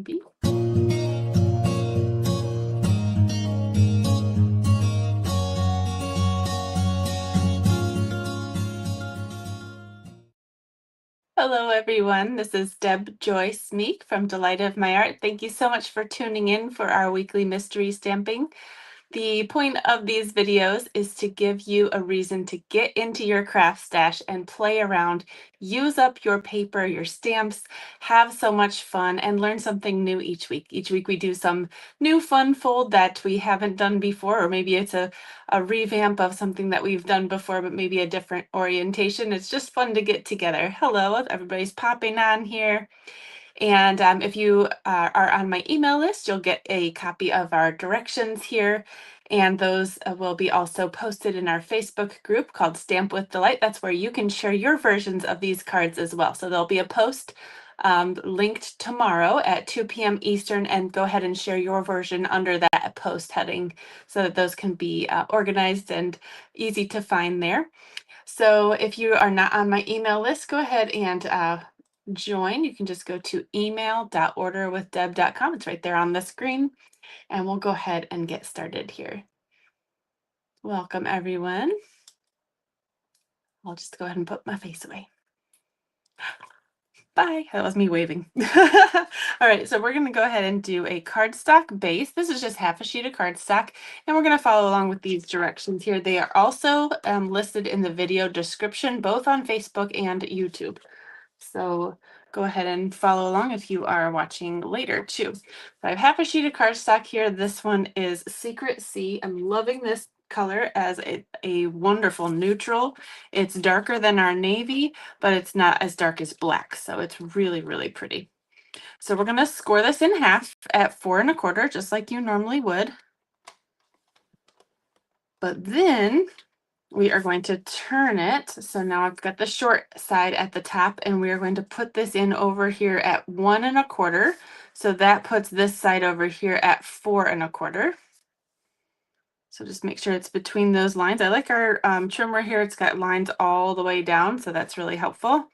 maybe. Hello, everyone. This is Deb Joyce Meek from Delight of My Art. Thank you so much for tuning in for our weekly mystery stamping. The point of these videos is to give you a reason to get into your craft stash and play around, use up your paper, your stamps, have so much fun, and learn something new each week. Each week we do some new fun fold that we haven't done before, or maybe it's a revamp of something that we've done before, but maybe a different orientation. It's just fun to get together. Hello, everybody's popping on here. And if you are on my email list, you'll get a copy of our directions here. And those will be also posted in our Facebook group called Stamp with Delight. That's where you can share your versions of these cards as well. So there'll be a post linked tomorrow at 2 p.m. Eastern, and go ahead and share your version under that post heading so that those can be organized and easy to find there. So if you are not on my email list, go ahead and join. You can just go to email.orderwithdeb.com. It's right there on the screen, and we'll go ahead and get started here. Welcome, everyone. I'll just go ahead and put my face away. Bye. That was me waving. All right, so we're going to go ahead and do a cardstock base. This is just half a sheet of cardstock, and we're going to follow along with these directions here. They are also listed in the video description, both on Facebook and YouTube. So go ahead and follow along if you are watching later too. So I have half a sheet of cardstock here. This one is Secret Sea. I'm loving this color as a wonderful neutral. It's darker than our navy, but it's not as dark as black. So it's really, really pretty. So we're going to score this in half at 4 1/4, just like you normally would. But then we are going to turn it. So now I've got the short side at the top, and we are going to put this in over here at 1 1/4. So that puts this side over here at 4 1/4. So just make sure it's between those lines. I like our trimmer here. It's got lines all the way down, so that's really helpful. All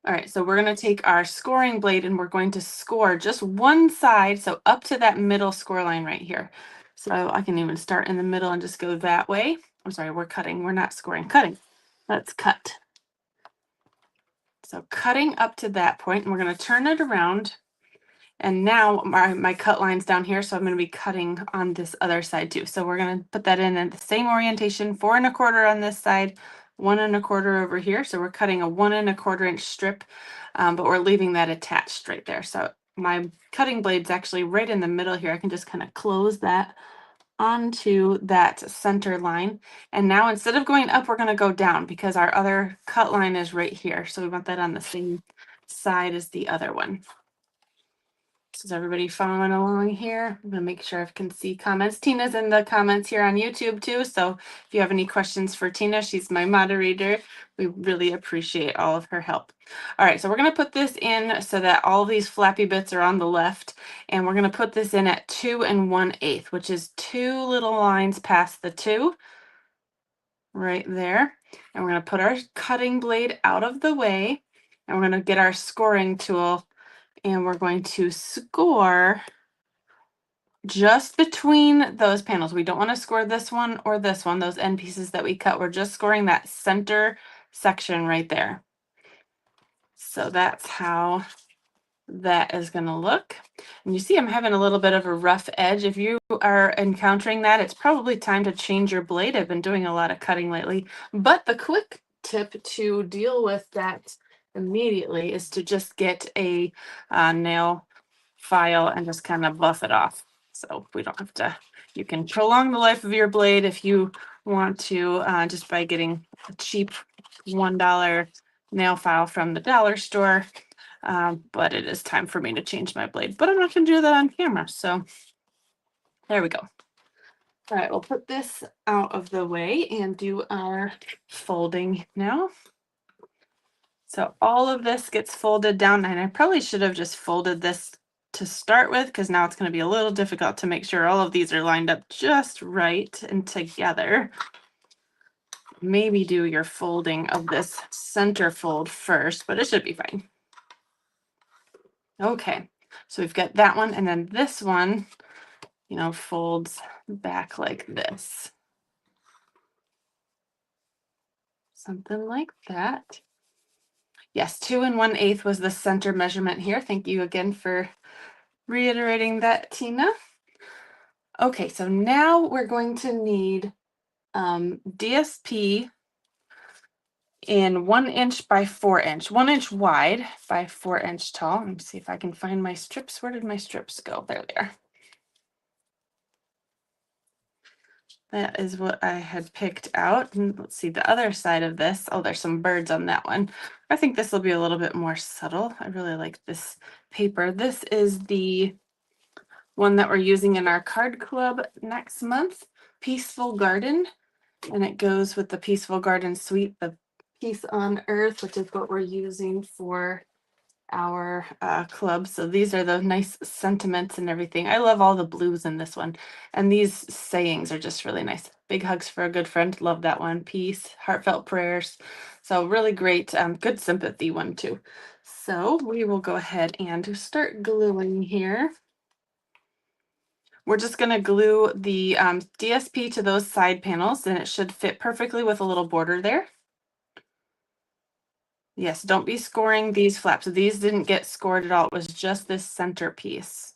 right, so we're going to take our scoring blade and we're going to score just one side, so up to that middle score line right here. So I can even start in the middle and just go that way. I'm sorry, we're cutting. We're not scoring, cutting. Let's cut. So cutting up to that point, and we're going to turn it around. And now my cut line's down here, so I'm going to be cutting on this other side too. So we're going to put that in the same orientation, 4 1/4 on this side, 1 1/4 over here. So we're cutting a 1 1/4 inch strip, but we're leaving that attached right there. So my cutting blade's actually right in the middle here. I can just kind of close that onto that center line. And now instead of going up, we're going to go down because our other cut line is right here. So we want that on the same side as the other one. Is everybody following along here? I'm going to make sure I can see comments. Tina's in the comments here on YouTube too. So if you have any questions for Tina, she's my moderator. We really appreciate all of her help. All right, so we're going to put this in so that all these flappy bits are on the left. And we're going to put this in at 2 1/8, which is 2 little lines past the 2 right there. And we're going to put our cutting blade out of the way. And we're going to get our scoring tool, and we're going to score just between those panels. We don't want to score this one or this one, those end pieces that we cut. We're just scoring that center section right there. So that's how that is going to look. And you see I'm having a little bit of a rough edge. If you are encountering that, it's probably time to change your blade. I've been doing a lot of cutting lately. But the quick tip to deal with that immediately is to just get a nail file and just kind of buff it off. So we don't have to, you can prolong the life of your blade if you want to, just by getting a cheap $1 nail file from the dollar store. But it is time for me to change my blade, but I'm not going to do that on camera. So there we go. All right, we'll put this out of the way and do our folding now. So all of this gets folded down, and I probably should have just folded this to start with, because now it's going to be a little difficult to make sure all of these are lined up just right and together. Maybe do your folding of this center fold first, but it should be fine. Okay, so we've got that one, and then this one, folds back like this. Something like that. Yes, 2 1/8 was the center measurement here. Thank you again for reiterating that, Tina. Okay, so now we're going to need DSP in 1" by 4" 1" wide by 4" tall. Let me see if I can find my strips. Where did my strips go? There they are. That is what I had picked out. And let's see the other side of this. Oh, there's some birds on that one. I think this will be a little bit more subtle. I really like this paper. This is the one that we're using in our card club next month, Peaceful Garden. And it goes with the Peaceful Garden Suite, the Peace on Earth, which is what we're using for our club. So these are the nice sentiments and everything. I love all the blues in this one. And these sayings are just really nice. Big hugs for a good friend. Love that one. Peace, heartfelt prayers. So really great, good sympathy one too. So we will go ahead and start gluing here. We're just going to glue the DSP to those side panels, and it should fit perfectly with a little border there. Yes, don't be scoring these flaps. These didn't get scored at all. It was just this center piece.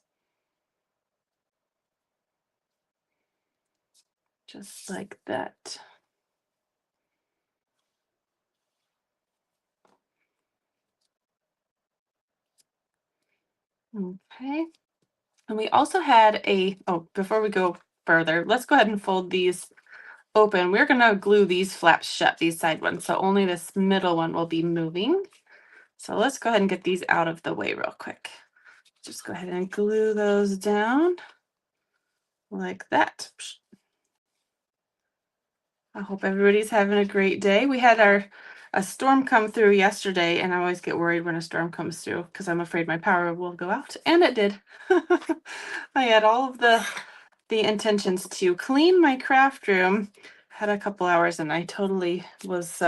Just like that. Okay. And we also had before we go further, let's go ahead and fold these open. We're going to glue these flaps shut, these side ones. So only this middle one will be moving. So let's go ahead and get these out of the way real quick. Just go ahead and glue those down like that. I hope everybody's having a great day. We had a storm come through yesterday, and I always get worried when a storm comes through because I'm afraid my power will go out, and it did. I had all of the intentions to clean my craft room. Had a couple hours, and I totally was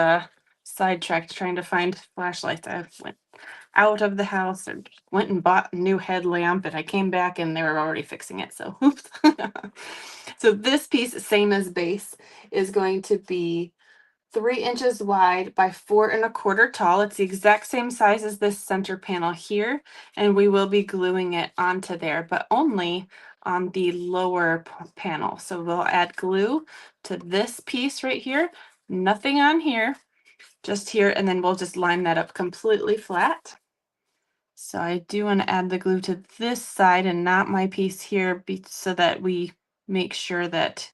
sidetracked trying to find flashlights. I went out of the house and went and bought a new headlamp, and I came back and they were already fixing it. So oops. So this piece, same as base, is going to be 3" wide by 4¼ tall. It's the exact same size as this center panel here, and we will be gluing it onto there, but only on the lower panel. So we'll add glue to this piece right here, nothing on here, just here, and then we'll just line that up completely flat. So I do want to add the glue to this side and not my piece here, so that we make sure that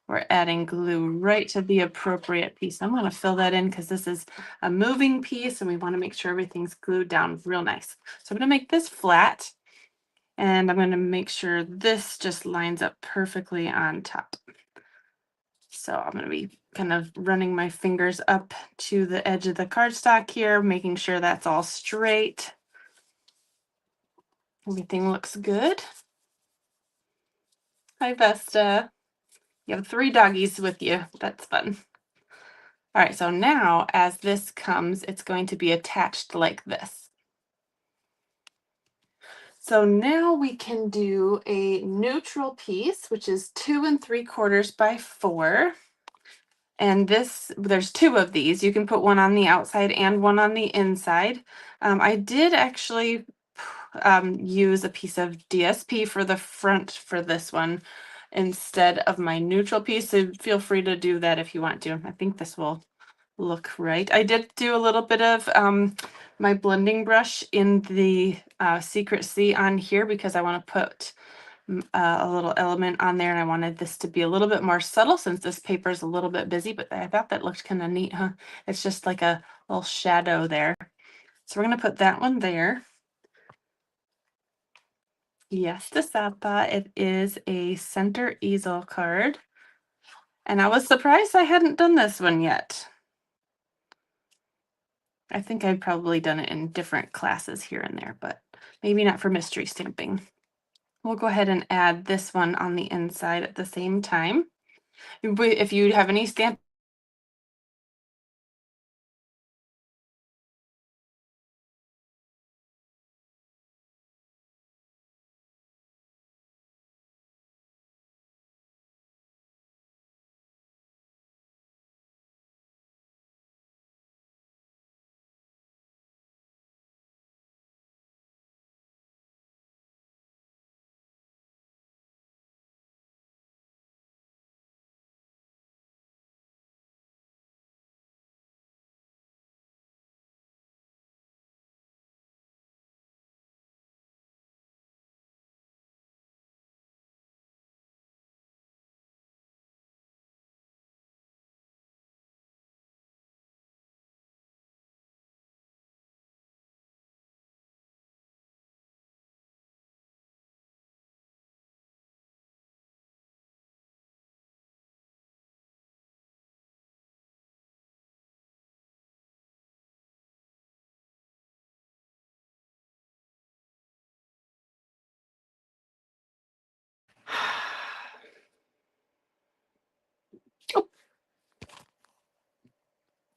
we're adding glue right to the appropriate piece. I'm going to fill that in because this is a moving piece and we want to make sure everything's glued down real nice. So I'm going to make this flat, and I'm going to make sure this just lines up perfectly on top. So I'm going to be kind of running my fingers up to the edge of the cardstock here, making sure that's all straight. Everything looks good. Hi, Vesta. You have 3 doggies with you. That's fun. All right, so now as this comes, it's going to be attached like this. So now we can do a neutral piece, which is 2 3/4 by 4. And there's 2 of these. You can put one on the outside and one on the inside. I did actually use a piece of DSP for the front for this one instead of my neutral piece. So feel free to do that if you want to. I think this will look right. I did do a little bit of my blending brush in the Secret C on here because I want to put a little element on there, and I wanted this to be a little bit more subtle since this paper is a little bit busy, but I thought that looked kind of neat, huh? It's just like a little shadow there. So we're going to put that one there. Yes, the Sapa. It is a center easel card. And I was surprised I hadn't done this one yet. I think I've probably done it in different classes here and there, but maybe not for mystery stamping. We'll go ahead and add this one on the inside at the same time. If you have any stamp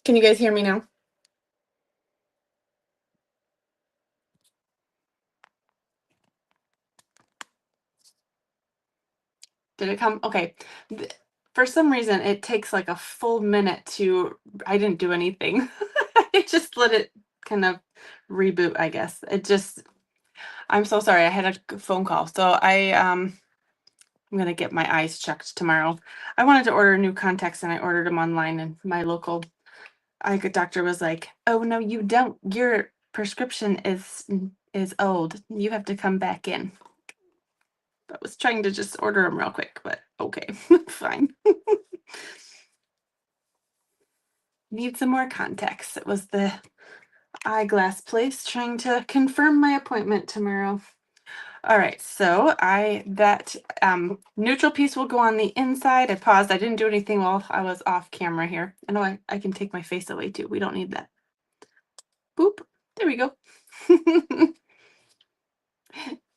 Can you guys hear me now? Did it come? Okay. For some reason, it takes like a full minute to. I didn't do anything. I just let it kind of reboot, I guess. I'm so sorry. I had a phone call. So I'm gonna get my eyes checked tomorrow. I wanted to order new contacts and I ordered them online, and my local eye doctor was like, "Oh no, you don't. Your prescription is old. You have to come back in." I was trying to just order them real quick, but okay, fine. Need some more contacts. It was the eyeglass place trying to confirm my appointment tomorrow. All right, so that neutral piece will go on the inside. I paused. I didn't do anything while I was off camera here. I know I can take my face away too. We don't need that. Boop. There we go.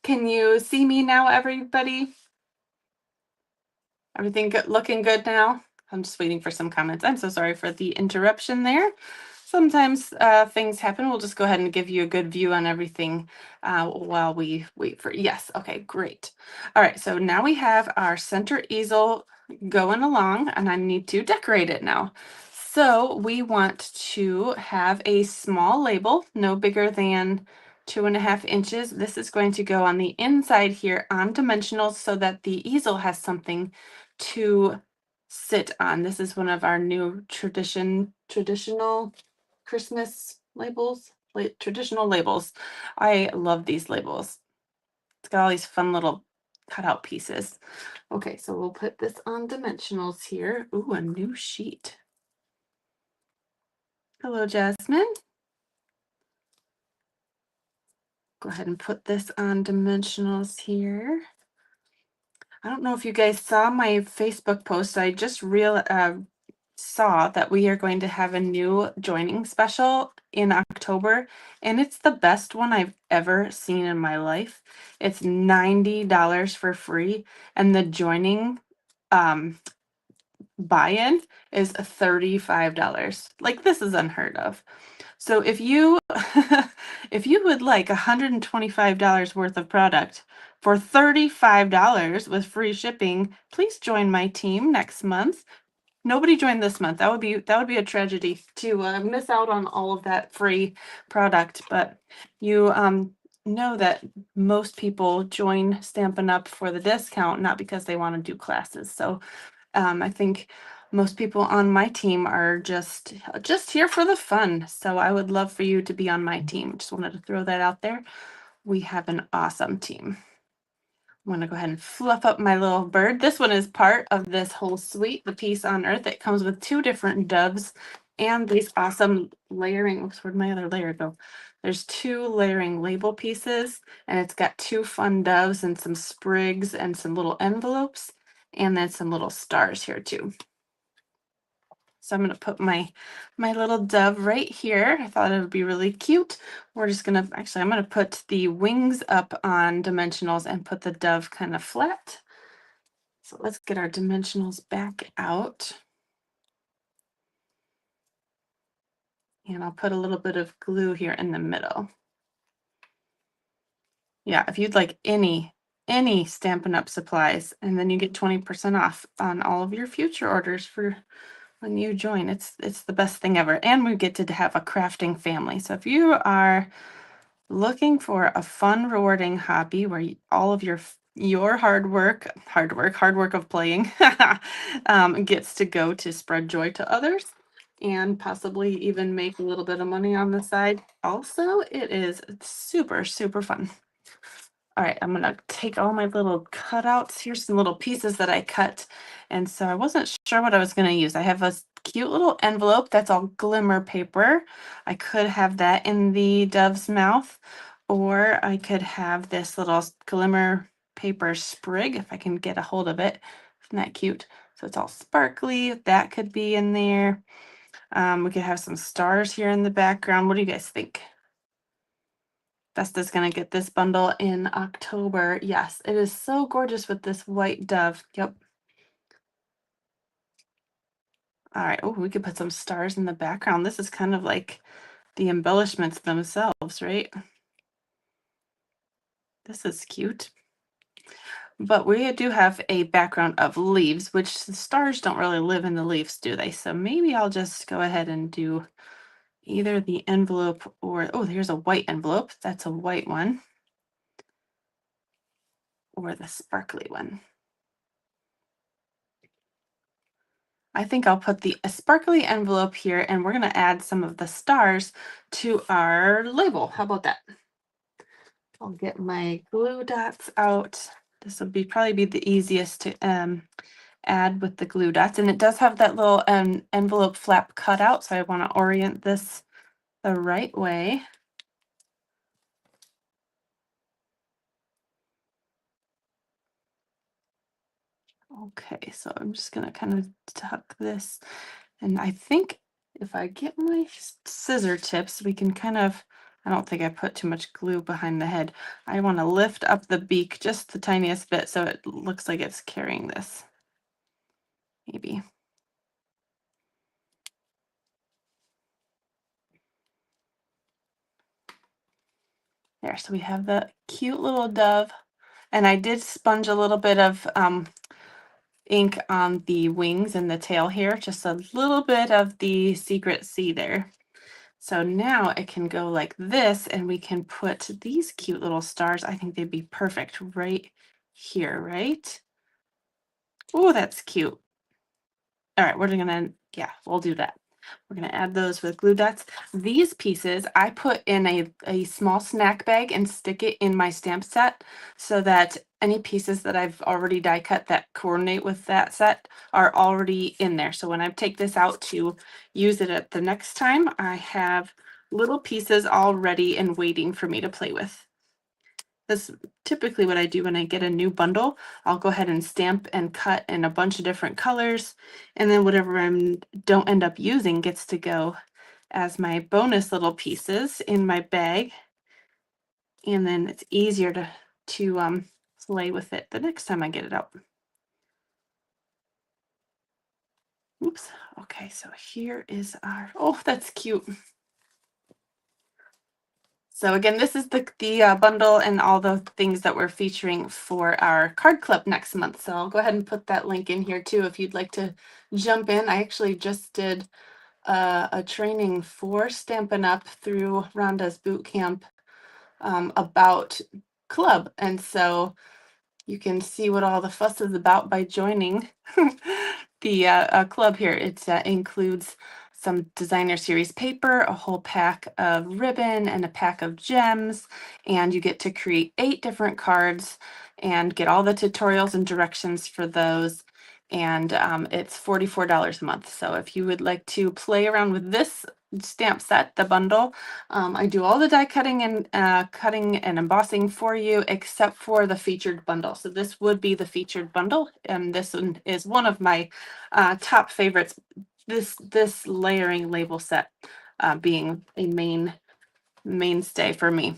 Can you see me now, everybody? Everything looking good now? I'm just waiting for some comments. I'm so sorry for the interruption there. Sometimes things happen. We'll just go ahead and give you a good view on everything while we wait for, yes, okay, great. All right, so now we have our center easel going along, and I need to decorate it now. So we want to have a small label, no bigger than 2.5 inches. This is going to go on the inside here on dimensionals so that the easel has something to sit on. This is one of our new traditional Christmas labels, traditional labels. I love these labels. It's got all these fun little cutout pieces. Okay, so we'll put this on dimensionals here. Ooh, a new sheet. Hello, Jasmine. Go ahead and put this on dimensionals here. I don't know if you guys saw my Facebook post. I just saw that we are going to have a new joining special in October, and it's the best one I've ever seen in my life. It's $90 for free, and the joining buy-in is $35. Like, this is unheard of. So if you if you would like $125 worth of product for $35 with free shipping, please join my team next month. Nobody joined this month. That would be a tragedy to miss out on all of that free product. But you know that most people join Stampin' Up for the discount, not because they want to do classes. So I think most people on my team are just here for the fun. So I would love for you to be on my team. Just wanted to throw that out there. We have an awesome team. I'm going to go ahead and fluff up my little bird. This one is part of this whole suite, the Peace on Earth. It comes with 2 different doves and these awesome layering. Oops, where'd my other layer go? There's 2 layering label pieces, and it's got 2 fun doves and some sprigs and some little envelopes, and then some little stars here too. So I'm going to put my little dove right here. I thought it would be really cute. We're just going to, actually, I'm going to put the wings up on dimensionals and put the dove kind of flat. So let's get our dimensionals back out. And I'll put a little bit of glue here in the middle. Yeah, if you'd like any Stampin' Up supplies, and then you get 20% off on all of your future orders for when you join. It's the best thing ever. And we get to have a crafting family. So if you are looking for a fun, rewarding hobby where all of your hard work of playing gets to go to spread joy to others and possibly even make a little bit of money on the side. Also, it is super, super fun. All right, I'm gonna take all my little cutouts. Here's some little pieces that I cut. And so I wasn't sure what I was gonna use. I have a cute little envelope that's all glimmer paper. I could have that in the dove's mouth, or I could have this little glimmer paper sprig if I can get a hold of it. Isn't that cute? So it's all sparkly. That could be in there. We could have some stars here in the background. What do you guys think? Vesta's gonna get this bundle in October. Yes, it is so gorgeous with this white dove. Yep. All right. Oh, we could put some stars in the background. This is kind of like the embellishments themselves, right? This is cute. But we do have a background of leaves, which the stars don't really live in the leaves, do they? So maybe I'll just go ahead and do either the envelope or, oh, here's a white envelope. That's a white one. Or the sparkly one. I think I'll put a sparkly envelope here, and we're going to add some of the stars to our label. How about that? I'll get my glue dots out. This will probably be the easiest to add with the glue dots. And it does have that little envelope flap cut out, so I want to orient this the right way. Okay, so I'm just going to kind of tuck this. And I think if I get my scissor tips, we can kind of, I don't think I put too much glue behind the head. I want to lift up the beak just the tiniest bit so it looks like it's carrying this. Maybe. There, so we have the cute little dove. And I did sponge a little bit of ink on the wings and the tail here, just a little bit of the secret C there. So now it can go like this, and we can put these cute little stars. I think they'd be perfect right here, right? Oh, that's cute. All right, we're gonna, yeah, we'll do that. We're gonna add those with glue dots. These pieces I put in a small snack bag and stick it in my stamp set so that any pieces that I've already die cut that coordinate with that set are already in there. So when I take this out to use it at the next time, I have little pieces all ready and waiting for me to play with. That's typically what I do when I get a new bundle. I'll go ahead and stamp and cut in a bunch of different colors, and then whatever I don't end up using gets to go as my bonus little pieces in my bag, and then it's easier to play with it the next time I get it out. Oops. Okay, so here is our, oh, that's cute. So again, this is the bundle and all the things that we're featuring for our card club next month. So I'll go ahead and put that link in here too if you'd like to jump in. I actually just did a training for Stampin' Up! Through Rhonda's boot camp about club. And so you can see what all the fuss is about by joining the club here. It includes some designer series paper, a whole pack of ribbon, and a pack of gems, and you get to create 8 different cards and get all the tutorials and directions for those. And it's $44 a month. So if you would like to play around with this stamp set, the bundle, I do all the die cutting and embossing for you except for the featured bundle. So this would be the featured bundle, and this one is one of my top favorites. This layering label set being a mainstay for me.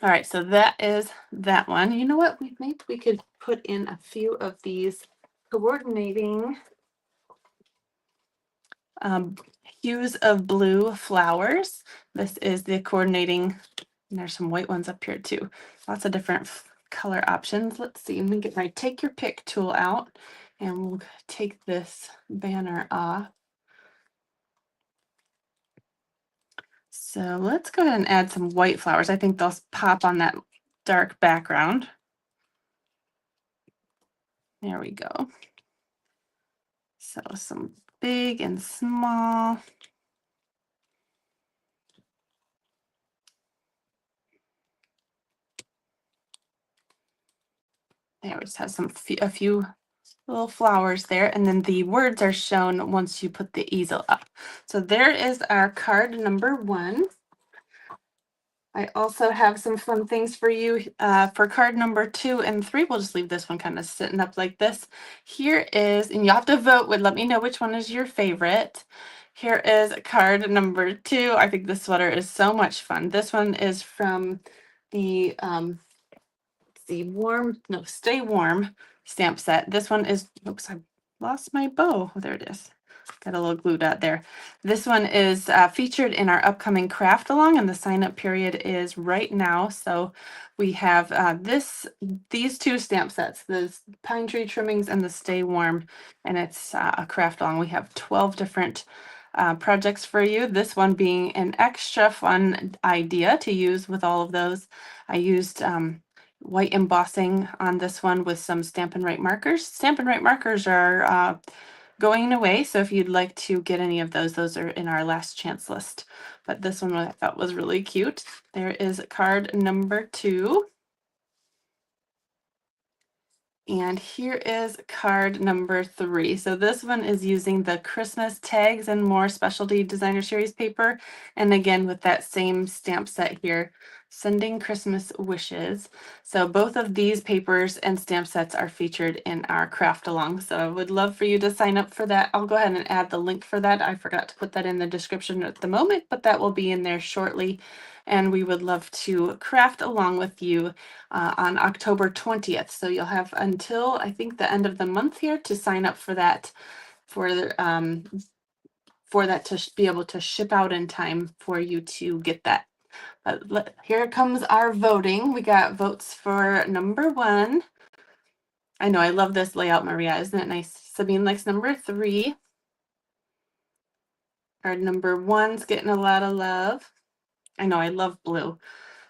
All right, so that is that one. You know what? Maybe we could put in a few of these coordinating hues of blue flowers. This is the coordinating, and there's some white ones up here too. Lots of different color options. Let's see, let me get my take your pick tool out, and we'll take this banner off. So let's go ahead and add some white flowers. I think they'll pop on that dark background. There we go. So some big and small. There, we just have a few little flowers there, and then the words are shown once you put the easel up. So there is our card number 1. I also have some fun things for you for card number 2 and 3. We'll just leave this one kind of sitting up like this. Here is, and you'll have to vote with, let me know which one is your favorite. Here is card number 2. I think this sweater is so much fun. This one is from the Stay Warm stamp set. This one is, oops, I lost my bow. Oh, there it is. Got a little glue dot there. This one is featured in our upcoming craft along, and the sign up period is right now. So we have these two stamp sets, the pine tree trimmings and the stay warm, and it's a craft along. We have 12 different projects for you. This one being an extra fun idea to use with all of those. I used white embossing on this one with some Stampin' Right markers. Stampin' Right markers are going away, so if you'd like to get any of those are in our last chance list. But this one I thought was really cute. There is card number 2. And here is card number 3. So this one is using the Christmas Tags and More Specialty Designer Series paper. And again, with that same stamp set here, Sending Christmas Wishes. So both of these papers and stamp sets are featured in our craft along. So I would love for you to sign up for that. I'll go ahead and add the link for that. I forgot to put that in the description at the moment, but that will be in there shortly. And we would love to craft along with you on October 20th. So you'll have until I think the end of the month here to sign up for that, for that to be able to ship out in time for you to get that. Here comes our voting. We got votes for number 1. I know, I love this layout, Maria. Isn't it nice? Sabine likes number 3. Our number 1's getting a lot of love. I know, I love blue.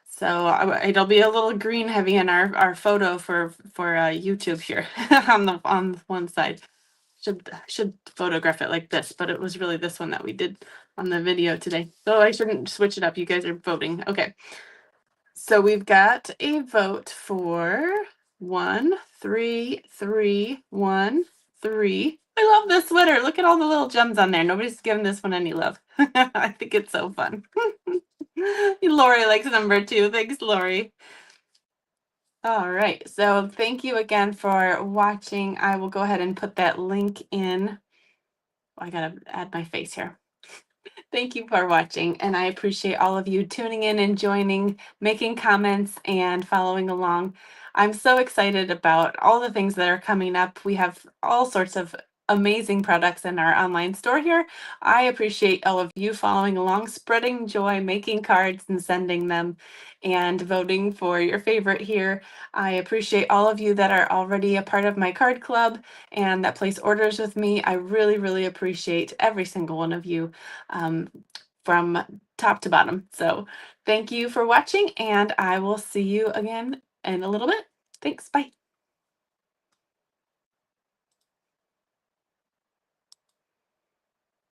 So it'll be a little green heavy in our photo for YouTube here on one side. Should photograph it like this, but it was really this one that we did on the video today. So I shouldn't switch it up. You guys are voting. Okay. So we've got a vote for 1, 3, 3, 1, 3. I love this sweater. Look at all the little gems on there. Nobody's given this one any love. I think it's so fun. Lori likes number 2. Thanks, Lori. All right. So thank you again for watching. I will go ahead and put that link in. I gotta add my face here. Thank you for watching, and I appreciate all of you tuning in and joining, making comments, and following along. I'm so excited about all the things that are coming up. We have all sorts of amazing products in our online store here. I appreciate all of you following along, spreading joy, making cards and sending them, and voting for your favorite here. I appreciate all of you that are already a part of my card club and that place orders with me. I really, really appreciate every single one of you from top to bottom. So thank you for watching, and I will see you again in a little bit. Thanks. Bye.